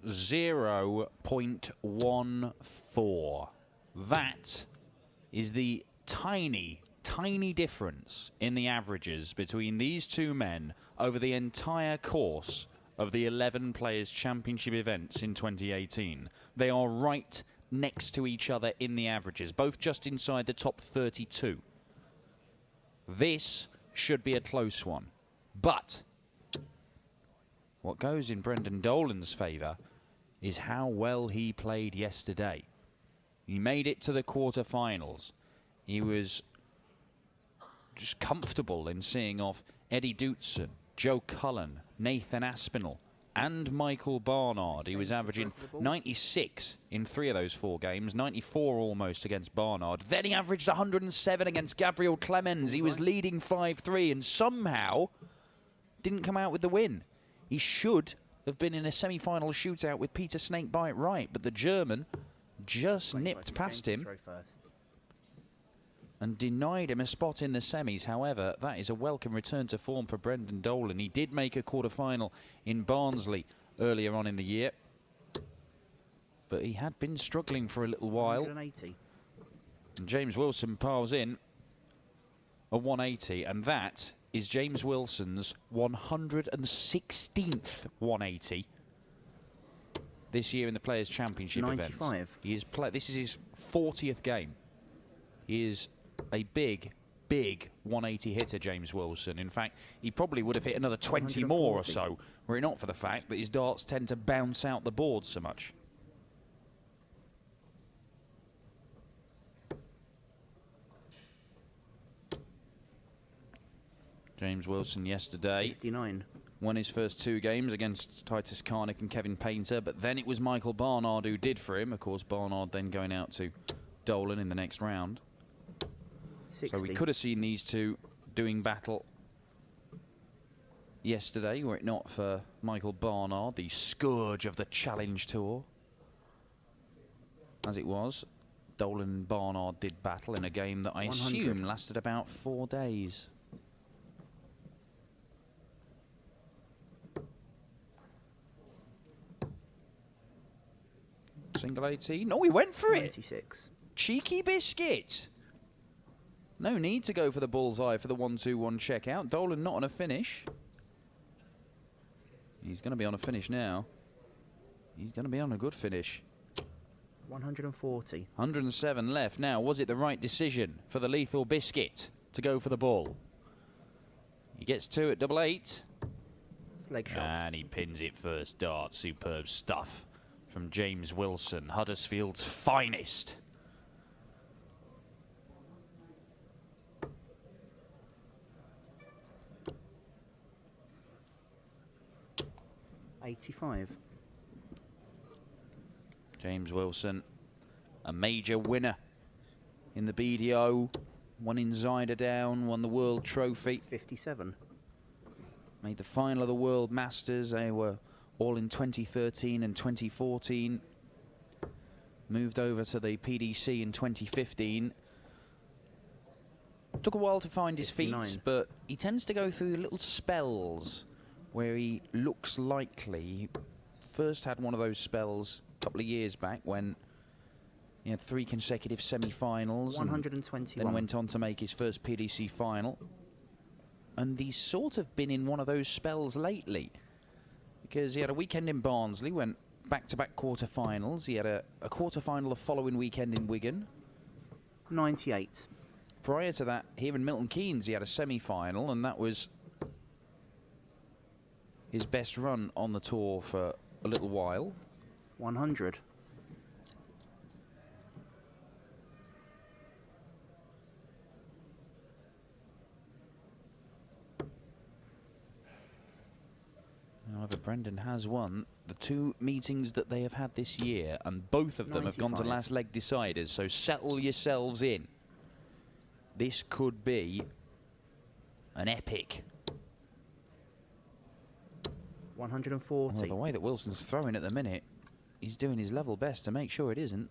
0.14. That is the tiny difference in the averages between these two men over the entire course of the 11 Players Championship events in 2018. They are right next to each other in the averages, both just inside the top 32. This should be a close one. But what goes in Brendan Dolan's favour is how well he played yesterday. He made it to the quarterfinals. He was just comfortable in seeing off Eddie Dootson, Joe Cullen, Nathan Aspinall and Michael Barnard. He was averaging 96 in 3 of those 4 games, 94 almost against Barnard. Then he averaged 107 against Gabriel Clemens. He was leading 5-3 and somehow didn't come out with the win. He should have been in a semi-final shootout with Peter Snakebite Wright, but the German just nipped past him and denied him a spot in the semis. However, that is a welcome return to form for Brendan Dolan. He did make a quarter-final in Barnsley earlier on in the year, but he had been struggling for a little while. 180. And James Wilson piles in a 180, and that is James Wilson's 116th 180 this year in the Players' Championship 95. events. He is this is his 40th game. He is a big 180 hitter, James Wilson. In fact, he probably would have hit another 20 more or so were it not for the fact that his darts tend to bounce out the board so much. James Wilson yesterday 59. won his first 2 games against Titus Karnik and Kevin Painter, but then it was Michael Barnard who did for him. Of course, Barnard then going out to Dolan in the next round. 60. So we could have seen these two doing battle yesterday, were it not for Michael Barnard, the scourge of the Challenge Tour. As it was, Dolan and Barnard did battle in a game that I 100. assume lasted about 4 days. Single 18. No, he went for 96. it. Cheeky biscuit. No need to go for the bullseye for the 1-2-1 checkout. Dolan not on a finish. He's going to be on a finish now. He's going to be on a good finish. 140. 107 left. Now, was it the right decision for the lethal biscuit to go for the ball? He gets 2 at double 8. It's leg shot. And he pins it first dart. Superb stuff from James Wilson, Huddersfield's finest. $85. James Wilson, a major winner in the BDO, won in Zyderdown, won the World Trophy. 57. Made the final of the World Masters. They were all in 2013 and 2014. Moved over to the PDC in 2015. Took a while to find 59. his feet, but he tends to go through little spells where he looks likely. He first had one of those spells a couple of years back when he had 3 consecutive semi-finals. 121. Then went on to make his first PDC final. And he's sort of been in one of those spells lately, because he had a weekend in Barnsley, went back-to-back quarter-finals. He had a quarter-final the following weekend in Wigan. 98. Prior to that, here in Milton Keynes, he had a semi-final, and that was his best run on the tour for a little while. 100. However, Brendan has won the 2 meetings that they have had this year, and both of them have gone to 95. last leg deciders, so settle yourselves in. This could be an epic. 140. Well, the way that Wilson's throwing at the minute, he's doing his level best to make sure it isn't.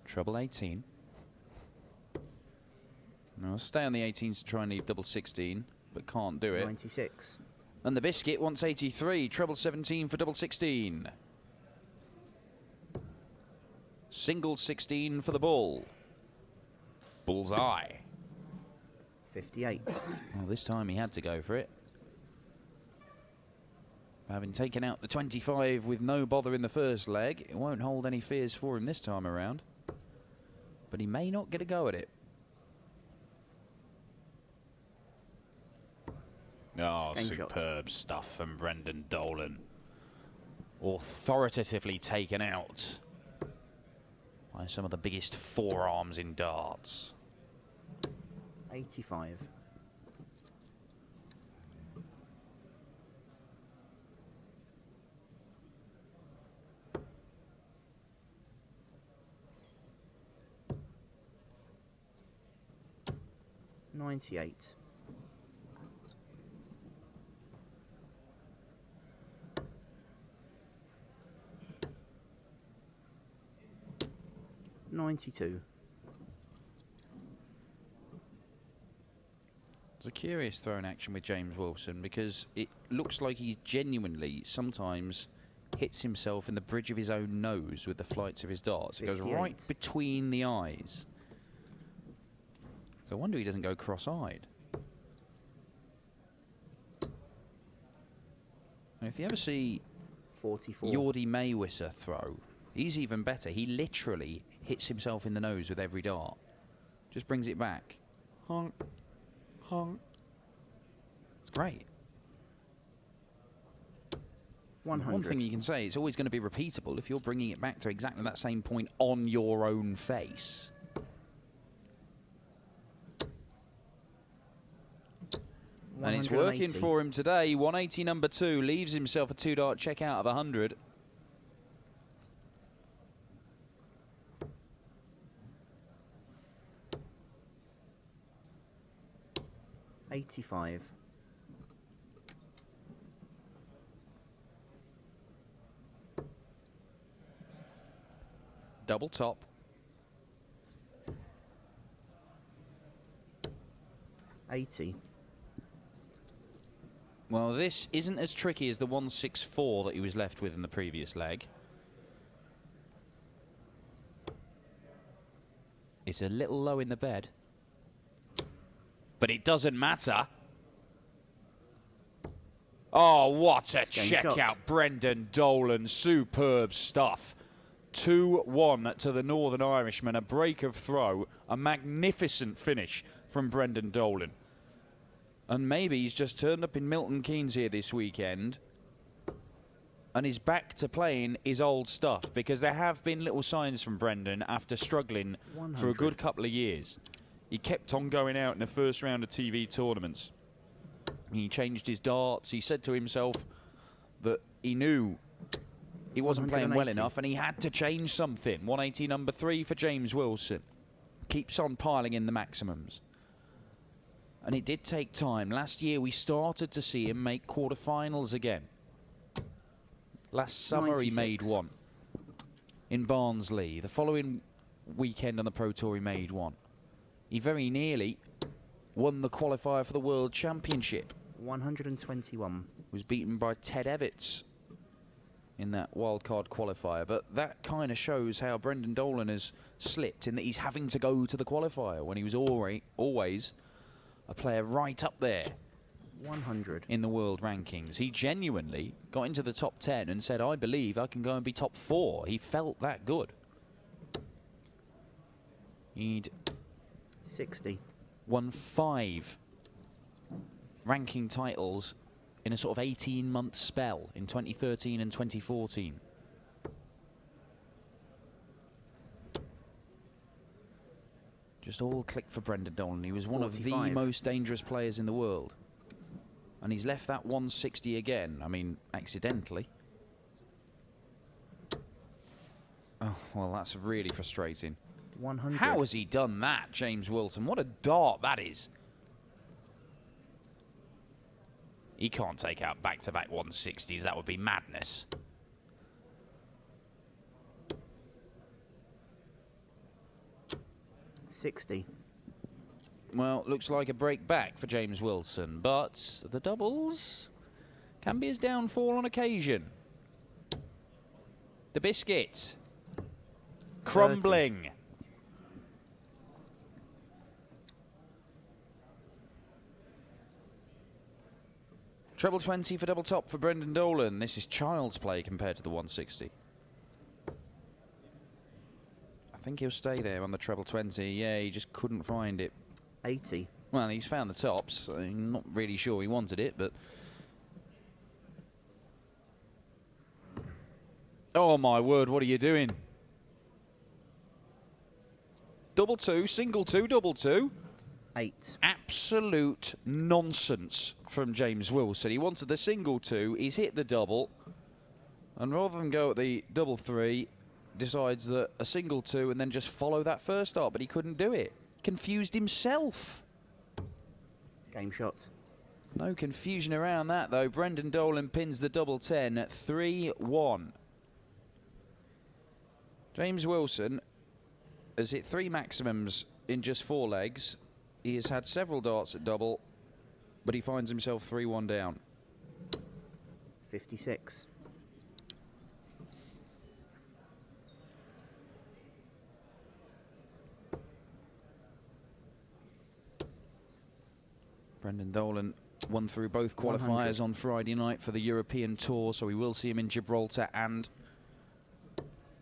Treble 18. Now, stay on the 18s to try and leave double 16. but can't do it. 96. And the biscuit wants 83, treble 17 for double 16. Single 16 for the bull. Bullseye. 58. Well, this time he had to go for it. Having taken out the 25 with no bother in the first leg, it won't hold any fears for him this time around. But he may not get a go at it. Oh, Game superb stuff from Brendan Dolan. Authoritatively taken out by some of the biggest forearms in darts. 85. 98. 92. It's a curious throwing action with James Wilson because it looks like he genuinely sometimes hits himself in the bridge of his own nose with the flights of his darts. It goes right between the eyes. So I wonder he doesn't go cross-eyed. And if you ever see 44. Yordi Maywisser throw, he's even better. He literally hits himself in the nose with every dart. Just brings it back. Honk. Honk. It's great. 100. One thing you can say, it's always going to be repeatable if you're bringing it back to exactly that same point on your own face. And it's working for him today. 180 number 2 leaves himself a 2-dart check out of 100. $85. Double top. $80. Well, this isn't as tricky as the 164 that he was left with in the previous leg. It's a little low in the bed. But it doesn't matter. Oh, what a checkout, Brendan Dolan. Superb stuff. 2-1 to the Northern Irishman. A break of throw. A magnificent finish from Brendan Dolan. And maybe he's just turned up in Milton Keynes here this weekend and is back to playing his old stuff, because there have been little signs from Brendan after struggling 100. for a good couple of years. He kept on going out in the first round of TV tournaments. He changed his darts. He said to himself that he knew he wasn't playing well enough and he had to change something. 180 number 3 for James Wilson. Keeps on piling in the maximums. And it did take time. Last year we started to see him make quarterfinals again. Last summer 96. he made one in Barnsley. The following weekend on the Pro Tour he made one. He very nearly won the qualifier for the World Championship. 121. Was beaten by Ted Evitts in that wildcard qualifier. But that kind of shows how Brendan Dolan has slipped, in that he's having to go to the qualifier when he was always a player right up there 100 in the world rankings. He genuinely got into the top 10 and said, I believe I can go and be top 4. He felt that good. He'd 60. won 5 ranking titles in a sort of 18-month spell in 2013 and 2014. Just all clicked for Brendan Dolan. He was one 45. of the most dangerous players in the world. And he's left that 160 again. I mean, accidentally. Oh, well, that's really frustrating. 100. How has he done that, James Wilson? What a dart that is. He can't take out back-to-back 160s. That would be madness. $60. Well, looks like a break back for James Wilson, but the doubles can be his downfall on occasion. The biscuit. Crumbling. Treble 20 for double top for Brendan Dolan. This is child's play compared to the 160. I think he'll stay there on the treble 20. Yeah, he just couldn't find it. 80. Well, he's found the tops. I'm not really sure he wanted it, but... Oh, my word, what are you doing? Double two, single two, double two. 8. Absolute nonsense from James Wilson. He wanted the single two, he's hit the double, and rather than go at the double three, decides that a single two and then just follow that first up, but he couldn't do it. Confused himself. Game shot. No confusion around that, though. Brendan Dolan pins the double 10 at 3-1. James Wilson has hit 3 maximums in just 4 legs. He has had several darts at double, but he finds himself 3-1 down. 56. Brendan Dolan won through both qualifiers 100. on Friday night for the European Tour, so we will see him in Gibraltar and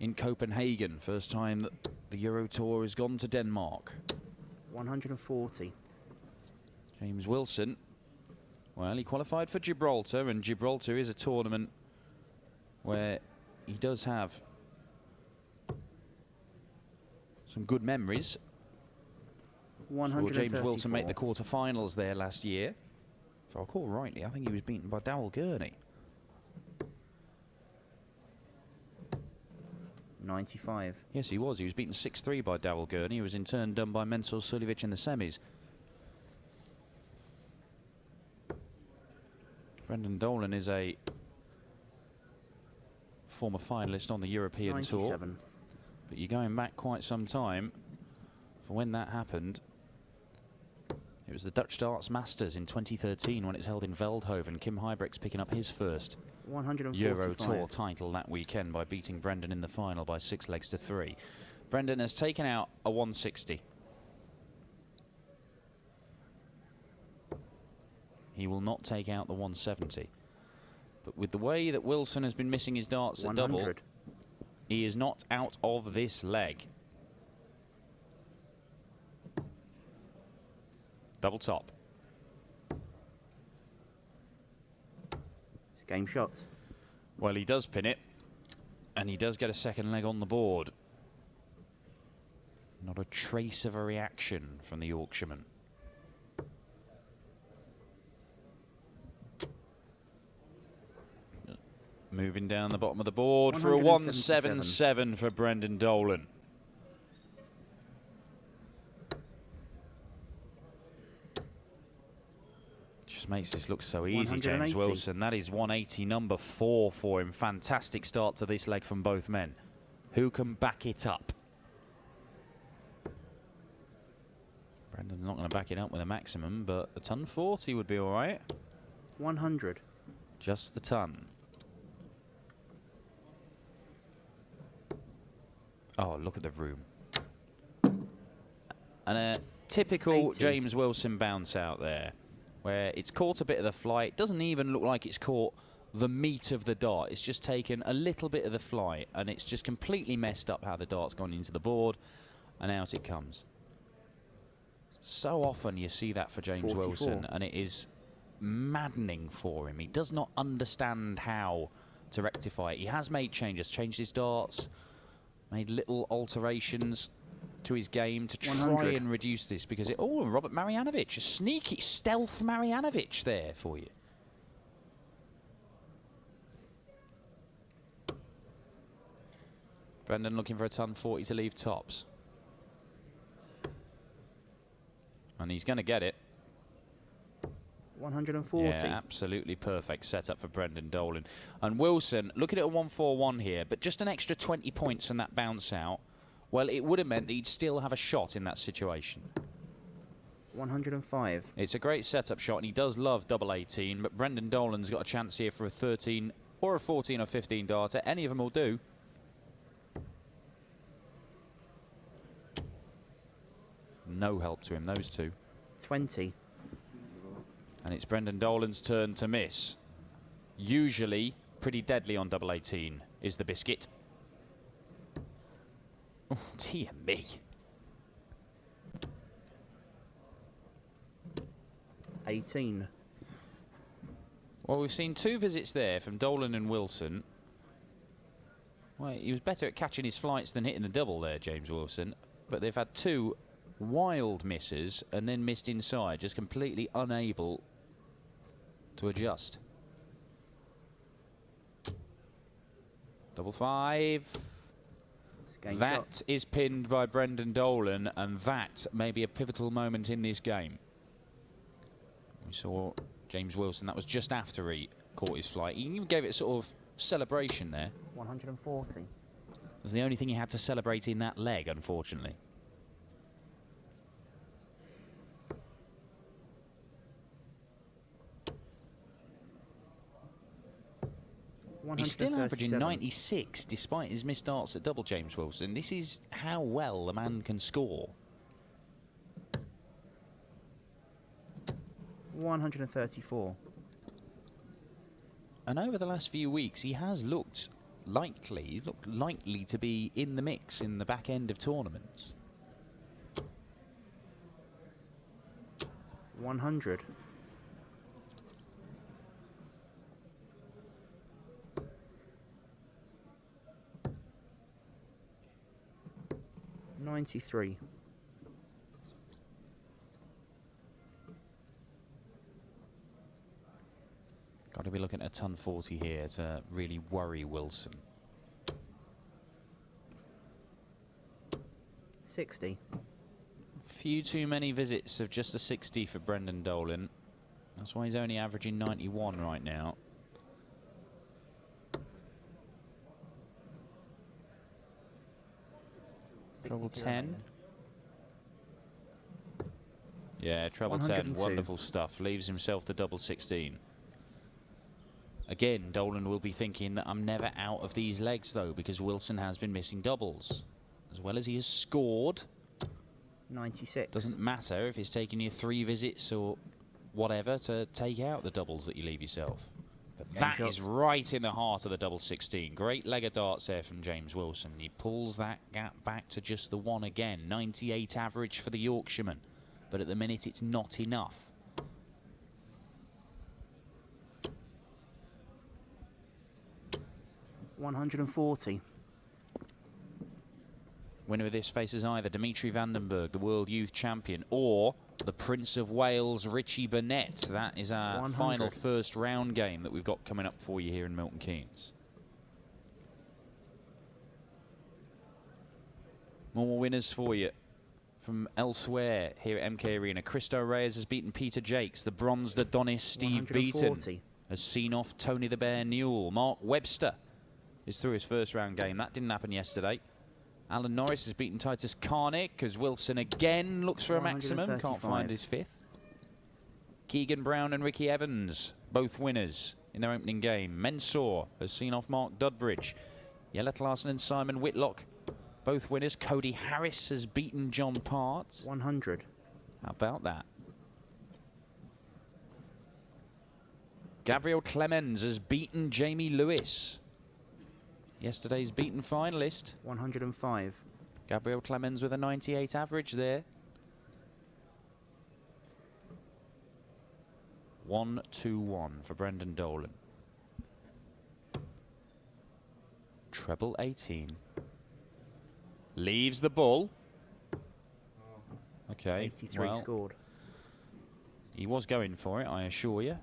in Copenhagen. First time that the Euro Tour has gone to Denmark. 140. James Wilson, well, he qualified for Gibraltar, and Gibraltar is a tournament where he does have some good memories. Saw James Wilson make the quarterfinals there last year. If I recall rightly, I think he was beaten by Dolan Gurney. 95. Yes, he was. He was beaten 6-3 by Dolan Gurney. He was in turn done by Mensur Suljovic in the semis. Brendan Dolan is a former finalist on the European 97. Tour. But you're going back quite some time for when that happened. It was the Dutch Darts Masters in 2013 when it's held in Veldhoven. Kim Huybrechts picking up his first 145. Euro Tour title that weekend by beating Brendan in the final by 6 legs to 3. Brendan has taken out a 160. He will not take out the 170. But with the way that Wilson has been missing his darts 100. at double, he is not out of this leg. Double top. It's game shot. Well, he does pin it, and he does get a second leg on the board. Not a trace of a reaction from the Yorkshireman. Moving down the bottom of the board for a 177 for Brendan Dolan. Just makes this look so easy, James Wilson. That is 180, number 4 for him. Fantastic start to this leg from both men. Who can back it up? Brendan's not going to back it up with a maximum, but a ton 40 would be all right. 100. Just the ton. Oh, look at the room. And a typical 80. James Wilson bounce out there, where it's caught a bit of the flight. Doesn't even look like it's caught the meat of the dart. It's just taken a little bit of the flight, and it's just completely messed up how the dart's gone into the board, and out it comes. So often you see that for James 44. Wilson, and it is maddening for him. He does not understand how to rectify it. He has made changes, changed his darts, made little alterations to his game to try 100. and reduce this, because it... Oh, Robert Marjanovic, a sneaky stealth Marjanovic there for you. Brendan looking for a ton 40 to leave tops. And he's going to get it. 140. Yeah, absolutely perfect setup for Brendan Dolan. And Wilson, looking at a 141 here, but just an extra 20 points from that bounce out, well, it would have meant that he'd still have a shot in that situation. 105. It's a great setup shot, and he does love double 18, but Brendan Dolan's got a chance here for a 13 or a 14 or 15 darter. Any of them will do. No help to him, those two. 20. And it's Brendan Dolan's turn to miss. Usually pretty deadly on double 18 is the biscuit. Oh, dear me. 18. Well, we've seen two visits there from Dolan and Wilson. Well, he was better at catching his flights than hitting the double there, James Wilson. But they've had two wild misses and then missed inside, just completely unable to adjust. Double 5. That is pinned by Brendan Dolan, and that may be a pivotal moment in this game. We saw James Wilson, that was just after he caught his flight. He even gave it a sort of celebration there. 140. It was the only thing he had to celebrate in that leg, unfortunately. He's still averaging 96 despite his missed darts at double, James Wilson. This is how well the man can score. 134. And over the last few weeks, he has looked likely. He's looked likely to be in the mix in the back end of tournaments. 100. 93. Got to be looking at a ton 40 here to really worry Wilson. 60. Few too many visits of just a 60 for Brendan Dolan. That's why he's only averaging 91 right now. Treble 10. Yeah, treble 10. Wonderful stuff. Leaves himself the double 16. Again, Dolan will be thinking that I'm never out of these legs, though, because Wilson has been missing doubles. As well as he has scored. 96. Doesn't matter if it's taking you 3 visits or whatever to take out the doubles that you leave yourself. But that is right in the heart of the double 16. Great leg of darts there from James Wilson. He pulls that gap back to just the 1 again. 98 average for the Yorkshireman. But at the minute, it's not enough. $140. Winner of this faces either Dimitri Vandenberg, the World Youth Champion, or the Prince of Wales, Richie Burnett. That is our 100. final first round game that we've got coming up for you here in Milton Keynes. More winners for you from elsewhere here at MK Arena. Christo Reyes has beaten Peter Jakes. The bronzed Adonis Steve 140. Beaton has seen off Tony the Bear Newell. Mark Webster is through his first round game. That didn't happen yesterday. Alan Norris has beaten Titus Karnick as Wilson again looks for a maximum. Can't find his 5th. Keegan Brown and Ricky Evans, both winners in their opening game. Mensor has seen off Mark Dudbridge. Jelle Larsen and Simon Whitlock, both winners. Cody Harris has beaten John Part. 100. How about that? Gabriel Clemens has beaten Jamie Lewis. Yesterday's beaten finalist. 105. Gabriel Clemens with a 98 average there. 1-2-1 for Brendan Dolan. Treble 18. Leaves the ball. Okay, 83 well, scored. He was going for it, I assure you.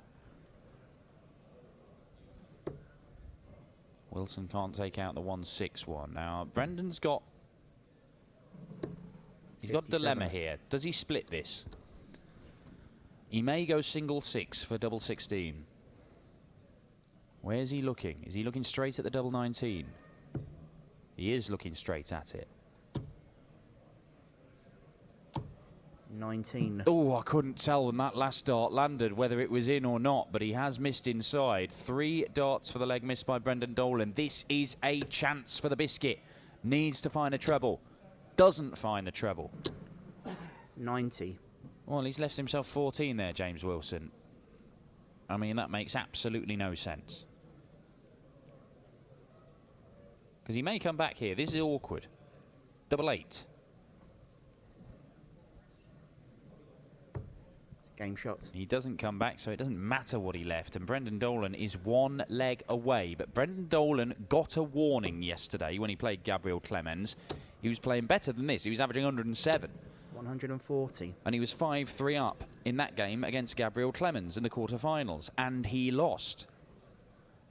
Wilson can't take out the 1-6-1. Now, Brendan's got... He's got a dilemma here. Does he split this? He may go single 6 for double 16. Where's he looking? Is he looking straight at the double 19? He is looking straight at it. 19. Oh, I couldn't tell when that last dart landed whether it was in or not, but he has missed inside. 3 darts for the leg missed by Brendan Dolan. This is a chance for the biscuit. Needs to find a treble. Doesn't find the treble. 90. Well, he's left himself 14 there, James Wilson. I mean, that makes absolutely no sense. Because he may come back here. This is awkward. Double 8. Game shot. He doesn't come back, so it doesn't matter what he left. And Brendan Dolan is 1 leg away. But Brendan Dolan got a warning yesterday when he played Gabriel Clemens. He was playing better than this. He was averaging 107. 140. And he was 5-3 up in that game against Gabriel Clemens in the quarterfinals. And he lost.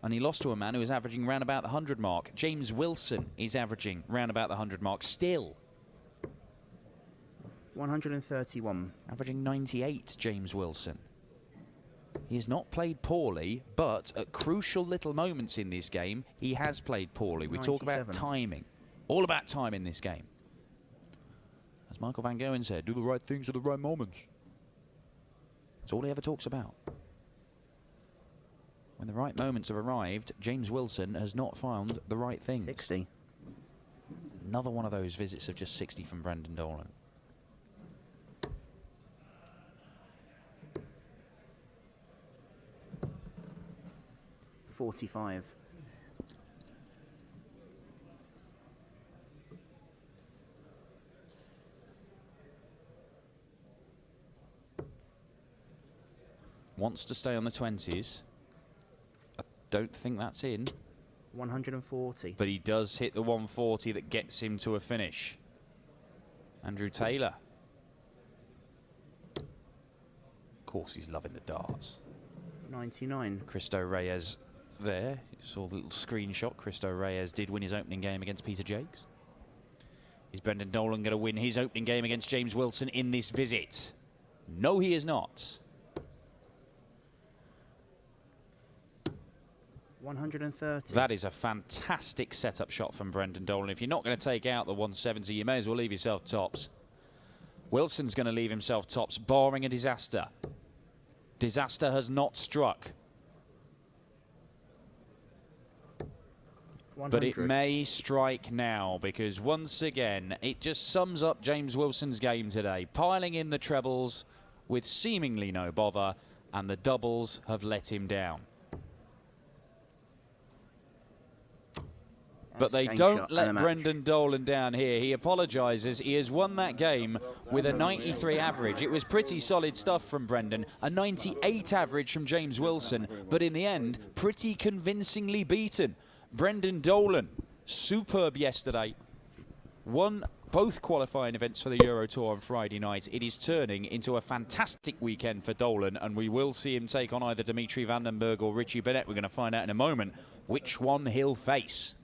And he lost to a man who was averaging round about the 100 mark. James Wilson is averaging round about the 100 mark still. 131. Averaging 98, James Wilson. He has not played poorly, but at crucial little moments in this game, he has played poorly. We 97. talk about timing. All about time in this game. As Michael Van Gogh said, do the right things at the right moments. That's all he ever talks about. When the right moments have arrived, James Wilson has not found the right things. 60. Another one of those visits of just 60 from Brendan Dolan. .45. Wants to stay on the 20s. I don't think that's in. 140. But he does hit the 140 that gets him to a finish. Andrew Taylor. Of course he's loving the darts. 99. Cristo Reyes there. You saw the little screenshot Cristo Reyes did win his opening game against Peter Jakes. Is Brendan Dolan going to win his opening game against James Wilson in this visit? No, he is not. 130. That is a fantastic setup shot from Brendan Dolan. If you're not going to take out the 170, you may as well leave yourself tops. Wilson's going to leave himself tops, barring a disaster. Disaster has not struck. 100. But it may strike now, because once again, it just sums up James Wilson's game today. Piling in the trebles with seemingly no bother, and the doubles have let him down. But they don't let Brendan Dolan down here. He apologises. He has won that game with a 93 average. It was pretty solid stuff from Brendan. A 98 average from James Wilson. But in the end, pretty convincingly beaten. Brendan Dolan, superb yesterday. Won both qualifying events for the Euro Tour on Friday night. It is turning into a fantastic weekend for Dolan, and we will see him take on either Dimitri Vandenberg or Richie Bennett. We're going to find out in a moment which one he'll face.